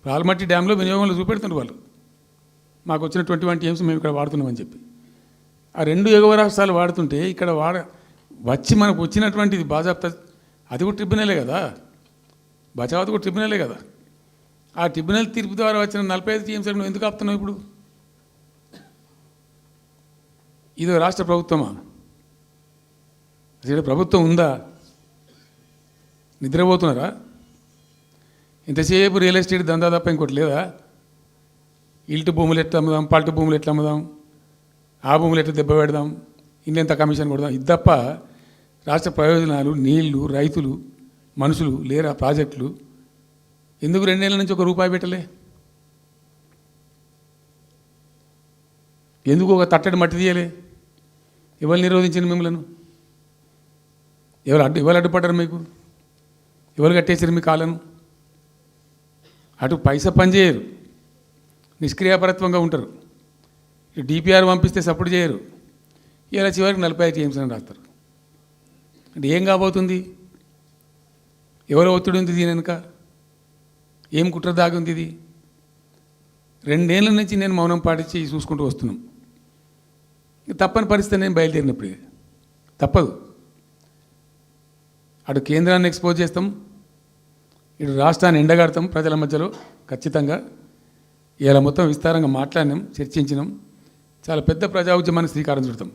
ఆల్మట్టి డ్యాంలో వినియోగంలో చూపెడుతున్నారు వాళ్ళు. మాకు వచ్చిన 21 టీఎంసీ మేము ఇక్కడ వాడుతున్నామని చెప్పి. ఆ 2 ఎగువ రాష్ట్రాలు వాడుతుంటే ఇక్కడ వచ్చి మనకు వచ్చినటువంటిది బాజాప్తా, అది కూడా ట్రిబ్యునలే కదా, బచావత్ కూడా ట్రిబ్యునలే కదా. ఆ ట్రిబ్యునల్ తీర్పు ద్వారా వచ్చిన 45 టీఎంసీ నువ్వు ఎందుకు ఆపుతున్నావు ఇప్పుడు? ఇది రాష్ట్ర ప్రభుత్వమా? అసలు ప్రభుత్వం ఉందా? నిద్రపోతున్నారా? ఇంతసేపు రియల్ ఎస్టేట్ దందా తప్ప ఇంకోటి లేదా? ఇల్టు భూములు ఎట్లా అమ్ముదాం, పల్టు భూములు ఎట్లా అమ్ముదాం, ఆ భూములు ఎట్లా దెబ్బ పెడదాం, ఇంకెంత కమిషన్ కొడదాం, ఇది తప్ప రాష్ట్ర ప్రయోజనాలు, నీళ్లు, రైతులు, మనుషులు లేరా? ప్రాజెక్టులు ఎందుకు 2 నెలల నుంచి ₹1 పెట్టలే? ఎందుకు ఒక తట్టడి మట్టి తీయలే? ఎవరు నిరోధించిన మిమ్మల్ని? ఎవరు అడ్డుపడ్డారు మీకు? ఎవరు కట్టేసారు మీ కాలను? అటు పైసా పనిచేయరు, నిష్క్రియాపరత్వంగా ఉంటారు. డిపిఆర్ పంపిస్తే సపోర్ట్ చేయరు. ఇలా చివరికి 45 టీఎంసీ అని రాస్తారు. అంటే ఏం కాబోతుంది? ఎవరు ఒత్తిడి ఉంది దీని వెనుక? ఏం కుట్ర దాగి ఉంది? ఇది 2 ఏళ్ళ నుంచి నేను మౌనం పాటించి చూసుకుంటూ వస్తున్నాం. తప్పని పరిస్థితి నేను బయలుదేరినప్పుడు తప్పదు. అటు కేంద్రాన్ని ఎక్స్పోజ్ చేస్తాం, ఇటు రాష్ట్రాన్ని ఎండగడతాం ప్రజల మధ్యలో ఖచ్చితంగా. ఇలా మొత్తం విస్తారంగా మాట్లాడినాం, చర్చించినాం, చాలా పెద్ద ప్రజా ఉద్యమానికి శ్రీకారం చుడతాం.